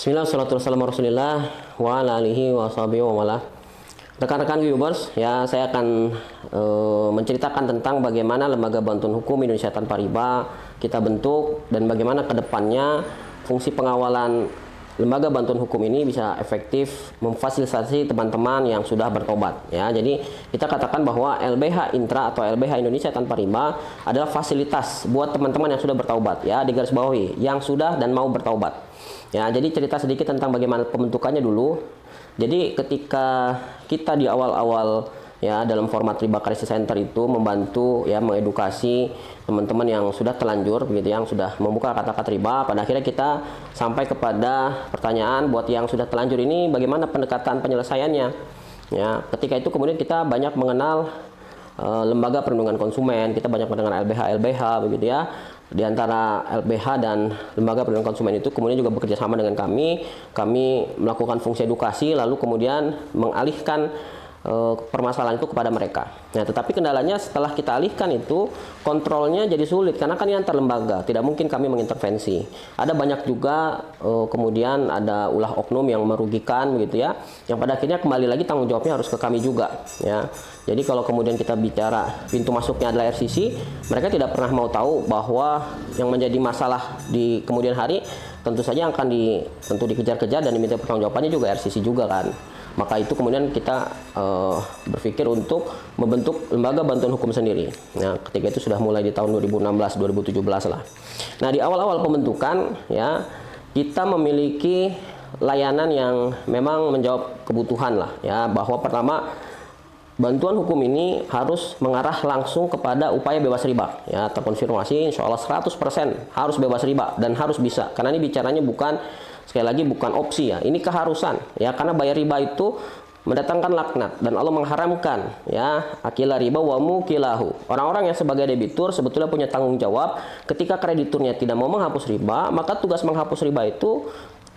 Bismillah, salatu wassalamu rasulillah wa ala alihi wa sahbihi wa wala. Rekan-rekan viewers, ya saya akan menceritakan tentang bagaimana Lembaga Bantuan Hukum Indonesia Tanpa Riba kita bentuk dan bagaimana kedepannya fungsi pengawalan Lembaga Bantuan Hukum ini bisa efektif memfasilitasi teman-teman yang sudah bertobat. Ya, jadi kita katakan bahwa LBH Intra atau LBH Indonesia Tanpa Riba adalah fasilitas buat teman-teman yang sudah bertaubat. Ya, digarisbawahi yang sudah dan mau bertaubat. Ya, jadi cerita sedikit tentang bagaimana pembentukannya dulu. Jadi ketika kita di awal-awal ya dalam format Riba Crisis Center itu membantu ya mengedukasi teman-teman yang sudah telanjur begitu, yang sudah membuka kata-kata riba, pada akhirnya kita sampai kepada pertanyaan buat yang sudah telanjur ini bagaimana pendekatan penyelesaiannya. Ya, ketika itu kemudian kita banyak mengenal lembaga perlindungan konsumen, kita banyak mendengar LBH begitu ya. Di antara LBH dan Lembaga Perlindungan Konsumen itu kemudian juga bekerja sama dengan kami melakukan fungsi edukasi, lalu kemudian mengalihkan permasalahan itu kepada mereka. Nah, tetapi kendalanya setelah kita alihkan itu kontrolnya jadi sulit karena kan ini antar lembaga, tidak mungkin kami mengintervensi. Ada banyak juga kemudian ada ulah oknum yang merugikan begitu ya, yang pada akhirnya kembali lagi tanggung jawabnya harus ke kami juga ya. Jadi kalau kemudian kita bicara pintu masuknya adalah RCC, mereka tidak pernah mau tahu bahwa yang menjadi masalah di kemudian hari tentu saja akan tentu dikejar-kejar dan diminta pertanggungjawabannya juga RCC juga kan. Maka itu kemudian kita berpikir untuk membentuk Lembaga Bantuan Hukum sendiri. Nah, ketika itu sudah mulai di tahun 2016-2017 lah. Nah, di awal-awal pembentukan ya kita memiliki layanan yang memang menjawab kebutuhan lah ya, bahwa pertama bantuan hukum ini harus mengarah langsung kepada upaya bebas riba ya, terkonfirmasi insya Allah 100% harus bebas riba dan harus bisa, karena ini bicaranya bukan, sekali lagi bukan opsi ya, ini keharusan ya, karena bayar riba itu mendatangkan laknat dan Allah mengharamkan ya akila riba wa mukilahu. Orang-orang yang sebagai debitur sebetulnya punya tanggung jawab ketika krediturnya tidak mau menghapus riba, maka tugas menghapus riba itu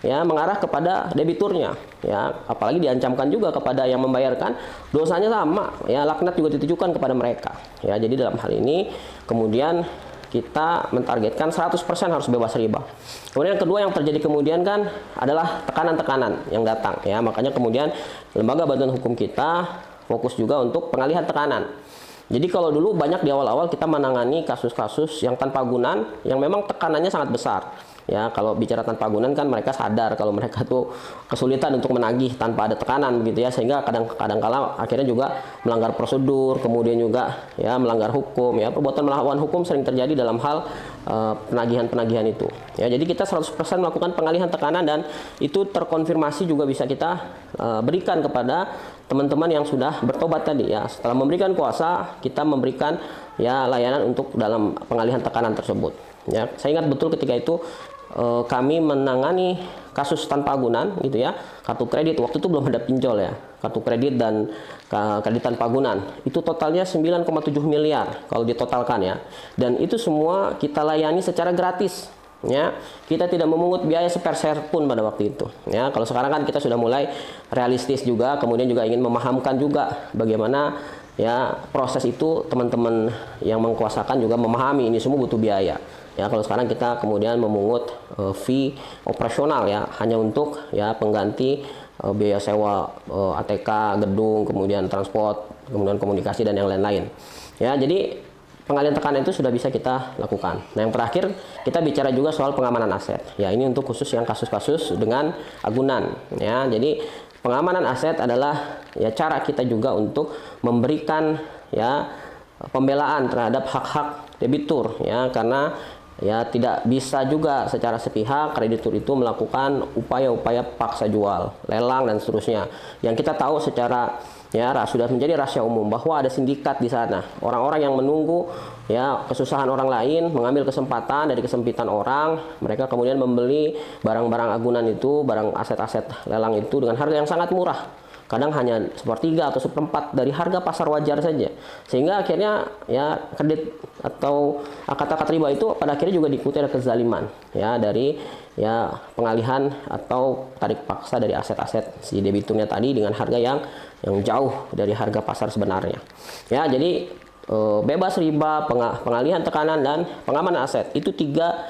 ya mengarah kepada debiturnya ya, apalagi diancamkan juga kepada yang membayarkan, dosanya sama ya, laknat juga ditujukan kepada mereka ya. Jadi dalam hal ini kemudian kita mentargetkan 100% harus bebas riba. Kemudian yang kedua yang terjadi kemudian kan adalah tekanan-tekanan yang datang ya, makanya kemudian Lembaga Bantuan Hukum kita fokus juga untuk pengalihan tekanan. Jadi kalau dulu banyak di awal-awal kita menangani kasus-kasus yang tanpa agunan yang memang tekanannya sangat besar. Ya, kalau bicara tanpa agunan kan mereka sadar kalau mereka tuh kesulitan untuk menagih tanpa ada tekanan begitu ya, sehingga kadang-kala akhirnya juga melanggar prosedur, kemudian juga ya melanggar hukum ya, perbuatan melawan hukum sering terjadi dalam hal penagihan-penagihan itu. Ya, jadi kita 100% melakukan pengalihan tekanan dan itu terkonfirmasi juga bisa kita berikan kepada teman-teman yang sudah bertobat tadi ya. Setelah memberikan kuasa, kita memberikan ya layanan untuk dalam pengalihan tekanan tersebut. Ya, saya ingat betul ketika itu kami menangani kasus tanpa agunan gitu ya, kartu kredit, waktu itu belum ada pinjol ya, kartu kredit dan kredit tanpa agunan itu totalnya 9,7 miliar kalau ditotalkan ya, dan itu semua kita layani secara gratis ya, kita tidak memungut biaya sepeser pun pada waktu itu ya. Kalau sekarang kan kita sudah mulai realistis juga, kemudian juga ingin memahamkan juga bagaimana ya proses itu, teman-teman yang mengkuasakan juga memahami ini semua butuh biaya. Ya, kalau sekarang kita kemudian memungut fee operasional ya, hanya untuk ya pengganti biaya sewa ATK, gedung, kemudian transport, kemudian komunikasi dan yang lain-lain. Ya, jadi pengalihan tekanan itu sudah bisa kita lakukan. Nah, yang terakhir kita bicara juga soal pengamanan aset. Ya, ini untuk khusus yang kasus-kasus dengan agunan. Ya, jadi pengamanan aset adalah ya cara kita juga untuk memberikan ya pembelaan terhadap hak-hak debitur ya, karena ya tidak bisa juga secara sepihak kreditur itu melakukan upaya-upaya paksa jual, lelang dan seterusnya. Yang kita tahu secara ya sudah menjadi rahasia umum bahwa ada sindikat di sana. Orang-orang yang menunggu ya kesusahan orang lain, mengambil kesempatan dari kesempitan orang, mereka kemudian membeli barang-barang agunan itu, barang aset-aset lelang itu dengan harga yang sangat murah. Kadang hanya sepertiga atau seperempat dari harga pasar wajar saja, sehingga akhirnya ya kredit atau kata-kata riba itu pada akhirnya juga diikuti oleh kezaliman ya dari ya pengalihan atau tarik paksa dari aset-aset si debiturnya tadi dengan harga yang jauh dari harga pasar sebenarnya ya. Jadi bebas riba, pengalihan tekanan dan pengamanan aset itu tiga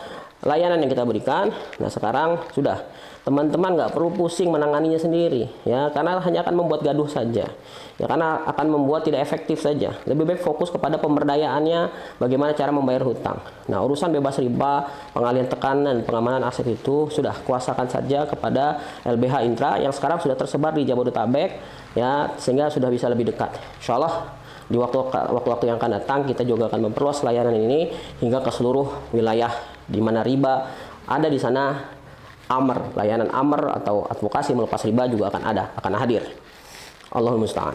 layanan yang kita berikan. Nah sekarang sudah, teman-teman nggak perlu pusing menanganinya sendiri ya, karena hanya akan membuat gaduh saja ya, karena akan membuat tidak efektif saja. Lebih baik fokus kepada pemberdayaannya, bagaimana cara membayar hutang. Nah urusan bebas riba, pengalihan tekanan, pengamanan aset itu sudah kuasakan saja kepada LBH Intra yang sekarang sudah tersebar di Jabodetabek ya, sehingga sudah bisa lebih dekat. Insya Allah di waktu-waktu yang akan datang kita juga akan memperluas layanan ini hingga ke seluruh wilayah di mana riba ada di sana. Layanan amr atau advokasi melepas riba juga akan hadir. Allahul musta'an.